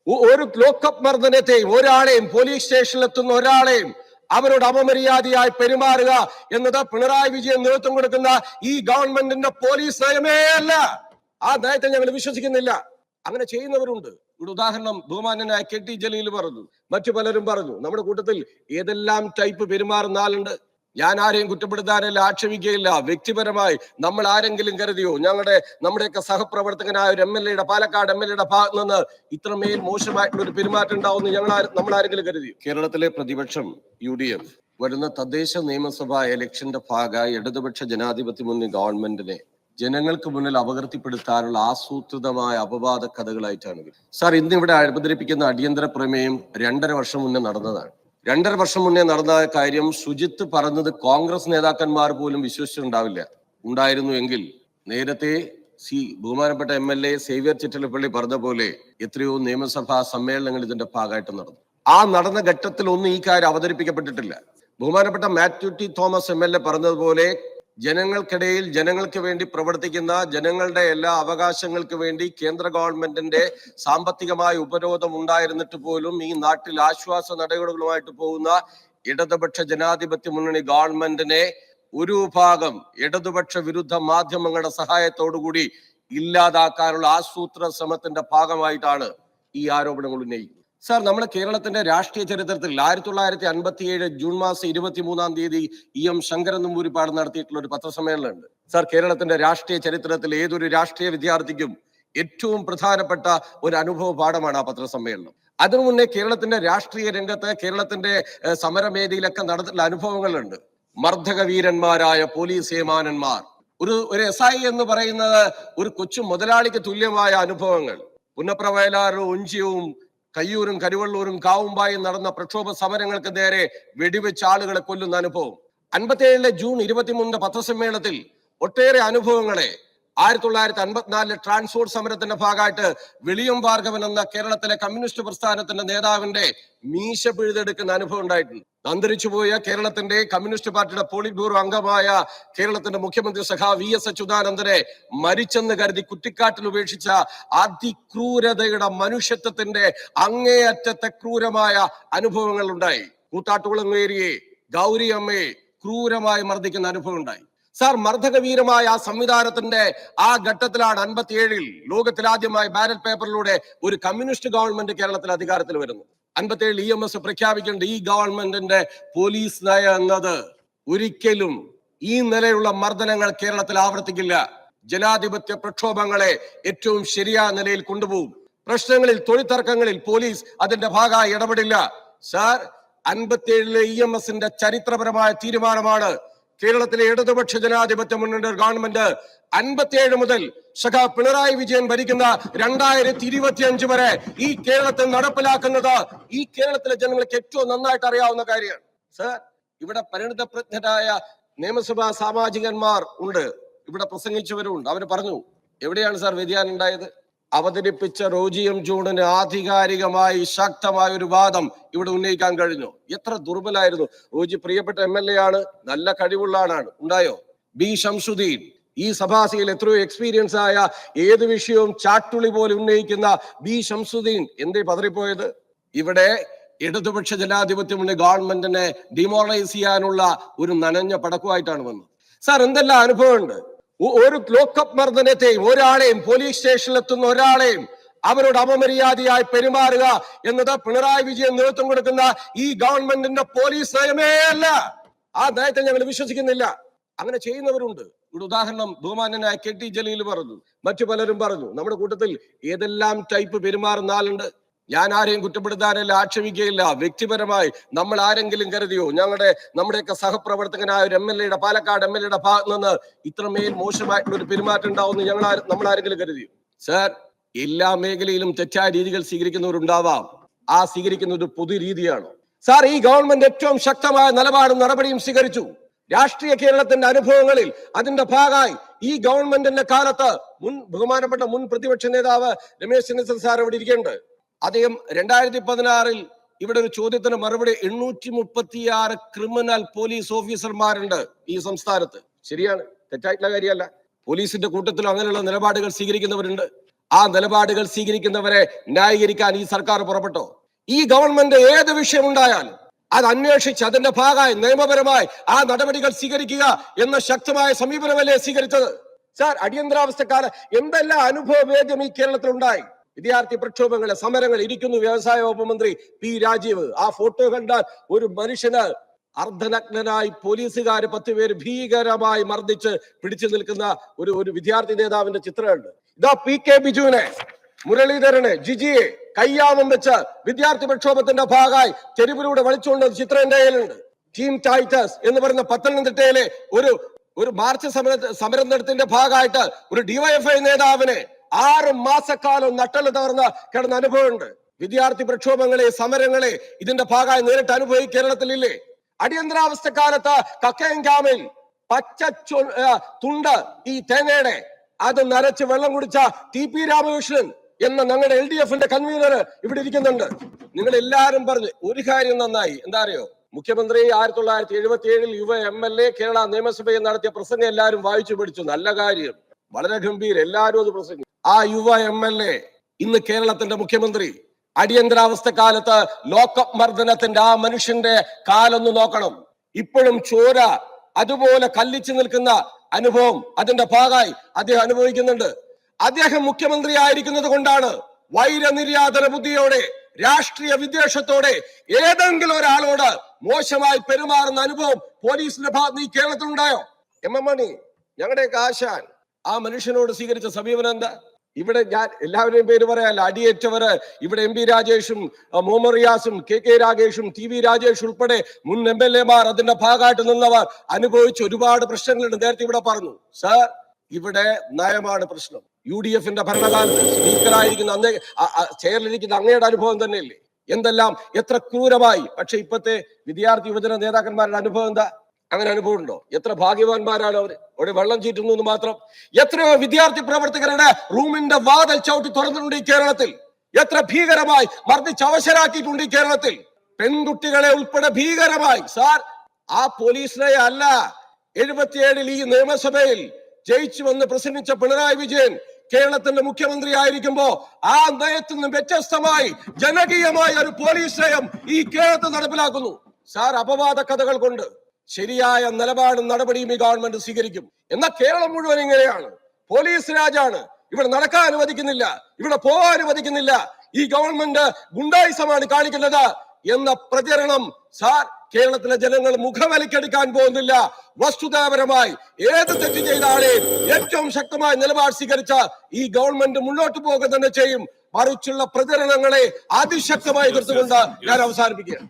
ഒരു ലോക്കപ്പ് മർദ്ദനത്തെയും ഒരാളെയും പോലീസ് സ്റ്റേഷനിലെത്തുന്ന ഒരാളെയും അവരോട് അപമര്യാദയായി പെരുമാറുക എന്നത് പിണറായി വിജയൻ നേതൃത്വം കൊടുക്കുന്ന ഈ ഗവൺമെന്റിന്റെ പോലീസ് നയമേ അല്ല. ആ നയത്തെ ഞങ്ങൾ വിശ്വസിക്കുന്നില്ല. അങ്ങനെ ചെയ്യുന്നവരുണ്ട്. ഇവിടെ ഉദാഹരണം ബഹുമാന്യനായ കെ ടി ജലീൽ പറഞ്ഞു, മറ്റു പലരും പറഞ്ഞു. നമ്മുടെ കൂട്ടത്തിൽ ഏതെല്ലാം ടൈപ്പ് പെരുമാറുന്ന ആളുണ്ട്. ഞാൻ ആരെയും കുറ്റപ്പെടുത്താനല്ല, ആക്ഷേപിക്കുകയില്ല. വ്യക്തിപരമായി നമ്മൾ ആരെങ്കിലും കരുതിയോ നമ്മുടെയൊക്കെ സഹപ്രവർത്തകനായ ഒരു MLA പാലക്കാട് MLA ഭാഗത്ത് നിന്ന് ഇത്രമേൽ മോശമായിട്ടുള്ള ഒരു പെരുമാറ്റം ഉണ്ടാവുമെന്ന് നമ്മൾ ആരെങ്കിലും കരുതിയോ? കേരളത്തിലെ പ്രതിപക്ഷം UDF വരുന്ന തദ്ദേശ നിയമസഭാ ഇലക്ഷന്റെ ഭാഗമായി ഇടതുപക്ഷ ജനാധിപത്യ മുന്നണി ഗവൺമെന്റിനെ ജനങ്ങൾക്ക് മുന്നിൽ അപകീർത്തിപ്പെടുത്താനുള്ള ആസൂത്രിതമായ അപവാദ കഥകളായിട്ടാണ്. സാർ, ഇന്നിവിടെ അവതരിപ്പിക്കുന്ന അടിയന്തര പ്രമേയം 2.5 വർഷം മുന്നേ നടന്നതാണ്. 2.5 വർഷം മുന്നേ നടന്ന കാര്യം സുജിത്ത് പറഞ്ഞത് കോൺഗ്രസ് നേതാക്കന്മാർ പോലും വിശ്വസിച്ചിട്ടുണ്ടാവില്ല. ഉണ്ടായിരുന്നു എങ്കിൽ നേരത്തെ ബഹുമാനപ്പെട്ട MLA സേവ്യർ ചിറ്റലപ്പള്ളി പറഞ്ഞ പോലെ എത്രയോ നിയമസഭാ സമ്മേളനങ്ങൾ ഇതിന്റെ ഭാഗമായിട്ട് നടന്നു. ആ നടന്ന ഘട്ടത്തിൽ ഒന്നും ഈ കാര്യം അവതരിപ്പിക്കപ്പെട്ടിട്ടില്ല. ബഹുമാനപ്പെട്ട മാത്യു ടി തോമസ് MLA പറഞ്ഞതുപോലെ ജനങ്ങൾക്കിടയിൽ ജനങ്ങൾക്ക് വേണ്ടി പ്രവർത്തിക്കുന്ന, ജനങ്ങളുടെ എല്ലാ അവകാശങ്ങൾക്ക് വേണ്ടി കേന്ദ്ര ഗവൺമെന്റിന്റെ സാമ്പത്തികമായ ഉപരോധം ഉണ്ടായിരുന്നിട്ട് പോലും ഈ നാട്ടിൽ ആശ്വാസ നടപടികളുമായിട്ട് പോകുന്ന ഇടതുപക്ഷ ജനാധിപത്യ മുന്നണി ഗവൺമെന്റിനെ ഒരു വിഭാഗം ഇടതുപക്ഷ വിരുദ്ധ മാധ്യമങ്ങളുടെ സഹായത്തോടുകൂടി ഇല്ലാതാക്കാനുള്ള ആസൂത്രണ ശ്രമത്തിന്റെ ഭാഗമായിട്ടാണ് ഈ ആരോപണങ്ങൾ ഉന്നയിക്കുന്നത്. സാർ, നമ്മുടെ കേരളത്തിന്റെ രാഷ്ട്രീയ ചരിത്രത്തിൽ 1957 ജൂൺ മാസം 23-ാം തീയതി EM ശങ്കരൻ നമ്പൂതിരിപ്പാട് നടത്തിയിട്ടുള്ള ഒരു പത്രസമ്മേളനമുണ്ട്. സാർ, കേരളത്തിന്റെ രാഷ്ട്രീയ ചരിത്രത്തിൽ ഏതൊരു രാഷ്ട്രീയ വിദ്യാർത്ഥിക്കും ഏറ്റവും പ്രധാനപ്പെട്ട ഒരു അനുഭവ പാഠമാണ് ആ പത്രസമ്മേളനം. അതിനു മുന്നേ കേരളത്തിന്റെ രാഷ്ട്രീയ രംഗത്ത്, കേരളത്തിന്റെ സമരവേദിയിലൊക്കെ നടന്നിട്ടുള്ള അനുഭവങ്ങളുണ്ട്. മർദ്ദക വീരന്മാരായ പോലീസ് ഏമാനന്മാർ, ഒരു SI എന്ന് പറയുന്നത് ഒരു കൊച്ചു മുതലാളിക്ക് തുല്യമായ അനുഭവങ്ങൾ. പുന്നപ്ര വയലാറും ഒഞ്ചിയവും കയ്യൂരും കരുവള്ളൂരും കാവുമ്പായും നടന്ന പ്രക്ഷോഭ സമരങ്ങൾക്ക് നേരെ വെടിവെച്ച് ആളുകളെ കൊല്ലുന്ന അനുഭവം. 57 ജൂൺ 23 പത്രസമ്മേളനത്തിൽ ഒട്ടേറെ അനുഭവങ്ങളെ 1954 ട്രാൻസ്പോർട്ട് സമരത്തിന്റെ ഭാഗമായിട്ട് വെളിയം ഭാർഗവൻ എന്ന കേരളത്തിലെ കമ്മ്യൂണിസ്റ്റ് പ്രസ്ഥാനത്തിന്റെ നേതാവിന്റെ മീശ പിഴുതെടുക്കുന്ന അനുഭവം ഉണ്ടായിട്ടുണ്ട്. അന്തരിച്ചുപോയ കേരളത്തിന്റെ കമ്മ്യൂണിസ്റ്റ് പാർട്ടിയുടെ പോളിറ്റ് ബ്യൂറോ അംഗമായ കേരളത്തിന്റെ മുഖ്യമന്ത്രി സഖാവ് VS അച്യുതാനന്ദനെ മരിച്ചെന്ന് കരുതി കുറ്റിക്കാട്ടിൽ ഉപേക്ഷിച്ച അതിക്രൂരതയുടെ മനുഷ്യത്വത്തിന്റെ അങ്ങേയറ്റത്തെ ക്രൂരമായ അനുഭവങ്ങൾ ഉണ്ടായി. കൂത്താട്ടുകുളങ്ങേരിയെ, ഗൗരി അമ്മയെ ക്രൂരമായി മർദ്ദിക്കുന്ന അനുഭവം ഉണ്ടായി. സാർ, മർദ്ദകവീരമായ ആ സംവിധാനത്തിന്റെ ആ ഘട്ടത്തിലാണ് 57-ൽ ലോകത്തിലാദ്യമായി ബാലറ്റ് പേപ്പറിലൂടെ ഒരു കമ്മ്യൂണിസ്റ്റ് ഗവൺമെന്റ് കേരളത്തിൽ അധികാരത്തിൽ വരുന്നു. 57 EMS പ്രഖ്യാപിക്കേണ്ട ഈ ഗവൺമെന്റിന്റെ പോലീസ് നയം എന്നത് ഒരിക്കലും ഈ നിലയുള്ള മർദ്ദനങ്ങൾ കേരളത്തിൽ ആവർത്തിക്കില്ല. ജനാധിപത്യ പ്രക്ഷോഭങ്ങളെ ഏറ്റവും ശരിയായ നിലയിൽ കൊണ്ടുപോകും. പ്രശ്നങ്ങളിൽ, തൊഴിൽത്തർക്കങ്ങളിൽ പോലീസ് അതിന്റെ ഭാഗമായി ഇടപെടില്ല. സാർ, 57-ലെ EMSന്റെ ചരിത്രപരമായ തീരുമാനമാണ് കേരളത്തിലെ ഇടതുപക്ഷ ജനാധിപത്യ മുന്നണി ഗവൺമെന്റ് 57 മുതൽ പിണറായി വിജയൻ ഭരിക്കുന്ന 2025 വരെ ഈ കേരളത്തിൽ നടപ്പിലാക്കുന്നത് ഈ കേരളത്തിലെ ജനങ്ങൾക്ക് ഏറ്റവും നന്നായിട്ട് അറിയാവുന്ന കാര്യമാണ്. സർ, ഇവിടെ പരിണിതപ്രജ്ഞരായ നിയമസഭാ സാമാജികന്മാർ ഉണ്ട്, ഇവിടെ പ്രസംഗിച്ചവരുണ്ട്. അവർ പറഞ്ഞു, എവിടെയാണ് സാർ വ്യതിയാനം ഉണ്ടായത്? അവതരിപ്പിച്ച റോജി എം ജോണിന് ആധികാരികമായി ശക്തമായ ഒരു വാദം ഇവിടെ ഉന്നയിക്കാൻ കഴിഞ്ഞു. എത്ര ദുർബലായിരുന്നു റോജി. പ്രിയപ്പെട്ട MLA ആണ്, നല്ല കഴിവുള്ള ആളാണ്. ഉണ്ടായോ? B ശംസുദ്ദീൻ, ഈ സഭാസിയിൽ എത്രയോ എക്സ്പീരിയൻസ് ആയ ഏത് വിഷയവും ചാട്ടുളി പോലെ ഉന്നയിക്കുന്ന B ശംസുദ്ദീൻ എന്തേ പതറിപ്പോയത്? ഇവിടെ ഇടതുപക്ഷ ജനാധിപത്യ മുന്നണി ഗവൺമെന്റിനെ ഡിമോറലൈസ് ചെയ്യാനുള്ള ഒരു നനഞ്ഞ പടക്കമായിട്ടാണ് വന്നത്. സാർ, എന്തെല്ലാം അനുഭവമുണ്ട്. ഒരു ലോക്കപ്പ് മർദ്ദനത്തെയും ഒരാളെയും പോലീസ് സ്റ്റേഷനിലെത്തുന്ന ഒരാളെയും അവരോട് അപമര്യാദയായി പെരുമാറുക എന്നത് പിണറായി വിജയൻ നേതൃത്വം കൊടുക്കുന്ന ഈ ഗവൺമെന്റിന്റെ പോലീസ് നയമേ അല്ല. ആ നയത്തെ ഞങ്ങൾ വിശ്വസിക്കുന്നില്ല. അങ്ങനെ ചെയ്യുന്നവരുണ്ട്. ഇവിടെ ഉദാഹരണം ബഹുമാന്യനായ കെ ടി ജലീൽ പറഞ്ഞു, മറ്റു പലരും പറഞ്ഞു. നമ്മുടെ കൂട്ടത്തിൽ ഏതെല്ലാം ടൈപ്പ് പെരുമാറുന്ന ആളുണ്ട്. ഞാൻ ആരെയും കുറ്റപ്പെടുത്താനല്ല, ആക്ഷേപിക്കുകയില്ല. വ്യക്തിപരമായി നമ്മൾ ആരെങ്കിലും കരുതിയോ നമ്മുടെയൊക്കെ സഹപ്രവർത്തകനായ ഒരു പാലക്കാട് MLA ഭാഗത്ത് നിന്ന് ഇത്രമേൽ മോശമായിട്ടുള്ള ഒരു പെരുമാറ്റം ഉണ്ടാവുമെന്ന് നമ്മൾ ആരെങ്കിലും കരുതിയോ? സാർ, എല്ലാ മേഖലയിലും തെറ്റായ രീതികൾ സ്വീകരിക്കുന്നവരുണ്ടാവാം. ആ സ്വീകരിക്കുന്ന ഒരു പൊതു രീതിയാണ്. സാർ, ഈ ഗവൺമെന്റ് ഏറ്റവും ശക്തമായ നിലപാടും നടപടിയും സ്വീകരിച്ചു. രാഷ്ട്രീയ കേരളത്തിന്റെ അനുഭവങ്ങളിൽ അതിന്റെ ഭാഗമായി ഈ ഗവൺമെന്റിന്റെ കാലത്ത് ബഹുമാനപ്പെട്ട മുൻ പ്രതിപക്ഷ നേതാവ് രമേശ് ചെന്നിത്തല സാർ ഇവിടെ ഇരിക്കുന്നുണ്ട്. അദ്ദേഹം 2016-ൽ ഇവിടെ ഒരു ചോദ്യത്തിന് മറുപടി 836 ക്രിമിനൽ പോലീസ് ഓഫീസർമാരുണ്ട് ഈ സംസ്ഥാനത്ത്. ശരിയാണ്, തെറ്റായിട്ടുള്ള കാര്യമല്ല. പോലീസിന്റെ കൂട്ടത്തിൽ അങ്ങനെയുള്ള നിലപാടുകൾ സ്വീകരിക്കുന്നവരുണ്ട്. ആ നിലപാടുകൾ സ്വീകരിക്കുന്നവരെ ന്യായീകരിക്കാൻ ഈ സർക്കാർ പുറപ്പെട്ടോ? ഈ ഗവൺമെന്റ് ഏത് വിഷയമുണ്ടായാലും അത് അന്വേഷിച്ച് അതിന്റെ ഭാഗമായി നിയമപരമായി ആ നടപടികൾ സ്വീകരിക്കുക എന്ന ശക്തമായ സമീപനമല്ലേ സ്വീകരിച്ചത്? സാർ, അടിയന്തരാവസ്ഥക്കാലം എന്തെല്ലാം അനുഭവവേദ്യം ഈ കേരളത്തിൽ ഉണ്ടായി. വിദ്യാർത്ഥി പ്രക്ഷോഭങ്ങളെ, സമരങ്ങൾ, ഇരിക്കുന്നു വ്യവസായ വകുപ്പ് മന്ത്രി പി രാജീവ്. ആ ഫോട്ടോ കണ്ടാൽ ഒരു മനുഷ്യന് അർദ്ധനഗ്നനായി പോലീസുകാര് 10 പേര് ഭീകരമായി മർദ്ദിച്ച് പിടിച്ചു നിൽക്കുന്ന ഒരു വിദ്യാർത്ഥി നേതാവിന്റെ ചിത്രമുണ്ട്. ഇതാ പി കെ ബിജുവിനെ, മുരളീധരനെ, ജിജിയെ കയ്യാമം വെച്ച് വിദ്യാർത്ഥി പ്രക്ഷോഭത്തിന്റെ ഭാഗമായി തെരുവിലൂടെ വലിച്ചുകൊണ്ട് ചിത്രം എന്റെ കയ്യിലുണ്ട്. ടീം ടൈറ്റസ് എന്ന് പറയുന്ന പത്തനംതിട്ടയിലെ ഒരു മാർച്ച് സമരം നടത്തിന്റെ ഭാഗമായിട്ട് ഒരു ഡിവൈഎഫ്ഐ നേതാവിനെ 6 മാസക്കാലം നട്ടല് തകർന്ന് കിടന്ന അനുഭവമുണ്ട്. വിദ്യാർത്ഥി പ്രക്ഷോഭങ്ങളെ, സമരങ്ങളെ ഇതിന്റെ ഭാഗമായി നേരിട്ട് അനുഭവി കേരളത്തിലില്ലേ? അടിയന്തരാവസ്ഥ കാലത്ത് കക്കയം ക്യാമ്പിൽ പച്ച തുണ്ട് ഈ തേങ്ങയുടെ അത് നരച്ച് വെള്ളം കുടിച്ച ടി പി രാമകൃഷ്ണൻ എന്ന ഞങ്ങളുടെ LDF-ന്റെ കൺവീനർ ഇവിടെ ഇരിക്കുന്നുണ്ട്. നിങ്ങൾ എല്ലാവരും പറഞ്ഞ് ഒരു കാര്യം നന്നായി. എന്താ അറിയോ? മുഖ്യമന്ത്രി 1977 യുവ MLA കേരള നിയമസഭയിൽ നടത്തിയ പ്രസംഗം എല്ലാവരും വായിച്ചു പഠിച്ചു. നല്ല കാര്യം, വളരെ ഗംഭീരം, എല്ലാവരും അത് പ്രസംഗിച്ചു. ആ യുവ MLA ഇന്ന് കേരളത്തിന്റെ മുഖ്യമന്ത്രി. അടിയന്തരാവസ്ഥ കാലത്ത് ലോക്കപ്പ് മർദ്ദനത്തിന്റെ ആ മനുഷ്യന്റെ കാലൊന്ന് നോക്കണം. ഇപ്പോഴും ചോര അതുപോലെ കല്ലിച്ചു നിൽക്കുന്ന അനുഭവം അതിന്റെ ഭാഗമായി അദ്ദേഹം അനുഭവിക്കുന്നുണ്ട്. അദ്ദേഹം മുഖ്യമന്ത്രി ആയിരിക്കുന്നത് കൊണ്ടാണ് വൈരനിര്യാതന ബുദ്ധിയോടെ, രാഷ്ട്രീയ വിദ്വേഷത്തോടെ ഏതെങ്കിലും ഒരാളോട് മോശമായി പെരുമാറുന്ന അനുഭവം പോലീസിന്റെ ഭാഗത്ത് ഈ കേരളത്തിൽ ഉണ്ടായോ? MM മണി, ഞങ്ങളുടെയൊക്കെ ആശാൻ, ആ മനുഷ്യനോട് സ്വീകരിച്ച സമീപനം എന്താ? ഇവിടെ ഞാൻ എല്ലാവരുടെയും പേര് പറയാല്ല. അടിയേറ്റവര് ഇവിടെ MP രാജേഷും Muhammad റിയാസും KK രാഗേഷും TV Rajesh ഉൾപ്പെടെ മുൻ MLA മാർ അതിന്റെ ഭാഗമായിട്ട് നിന്നവർ അനുഭവിച്ച ഒരുപാട് പ്രശ്നങ്ങളുണ്ട്. നേരത്തെ ഇവിടെ പറഞ്ഞു. സാർ, ഇവിടെ നയമാണ് പ്രശ്നം. UDF-ന്റെ ഭരണകാലത്ത് സ്പീക്കറായിരിക്കുന്ന അന്നേ ചെയറിലിരിക്കുന്ന അങ്ങയുടെ അനുഭവം തന്നെയല്ലേ? എന്തെല്ലാം എത്ര ക്രൂരമായി. പക്ഷെ ഇപ്പോഴത്തെ വിദ്യാർത്ഥി യുവജന നേതാക്കന്മാരുടെ അനുഭവം എന്താ? അങ്ങനെ അനുഭവം ഉണ്ടോ? എത്ര ഭാഗ്യവാന്മാരാണ് അവര്. അവിടെ വെള്ളം ചീറ്റുന്നു എന്ന് മാത്രം. എത്രയോ വിദ്യാർത്ഥി പ്രവർത്തകരുടെ റൂമിന്റെ വാതിൽ ചവിട്ടി തുറന്നിട്ടുണ്ട് ഈ കേരളത്തിൽ. എത്ര ഭീകരമായി മർദ്ദിച്ച് അവശരാക്കിയിട്ടുണ്ട് ഈ കേരളത്തിൽ. പെൺകുട്ടികളെ ഉൾപ്പെടെ ഭീകരമായി. സാർ, ആ പോലീസിനെ അല്ല 77-ൽ ഈ നിയമസഭയിൽ ജയിച്ചു വന്ന് പ്രസംഗിച്ച പിണറായി വിജയൻ കേരളത്തിന്റെ മുഖ്യമന്ത്രി ആയിരിക്കുമ്പോ ആ നയത്തിൽ നിന്ന് വ്യത്യസ്തമായി ജനകീയമായ ഒരു പോലീസ് നയം ഈ കേരളത്തിൽ നടപ്പിലാക്കുന്നു. സാർ, അപവാദ കഥകൾ കൊണ്ട് ശരിയായ നിലപാടും നടപടിയും ഈ ഗവൺമെന്റ് സ്വീകരിക്കും. എന്നാൽ കേരളം മുഴുവൻ ഇങ്ങനെയാണ്. പോലീസ് രാജാണ്. ഇവിടെ നടക്കാൻ അനുവദിക്കുന്നില്ല, ഇവിടെ പോകാൻ അനുവദിക്കുന്നില്ല. ഈ ഗവൺമെന്റ് ഗുണ്ടായിസമാണ് കാണിക്കുന്നത് എന്ന പ്രചരണം സാർ കേരളത്തിലെ ജനങ്ങൾ മുഖവലിക്കെടുക്കാൻ പോകുന്നില്ല. വസ്തുതാപരമായി ഏത് തെറ്റ് ചെയ്താലും ഏറ്റവും ശക്തമായ നിലപാട് സ്വീകരിച്ച ഈ ഗവൺമെന്റ് മുന്നോട്ട് പോകുക തന്നെ ചെയ്യും. മറിച്ചുള്ള പ്രചരണങ്ങളെ അതിശക്തമായി എതിർത്തുകൊണ്ട് ഞാൻ അവസാനിപ്പിക്കുകയാണ്.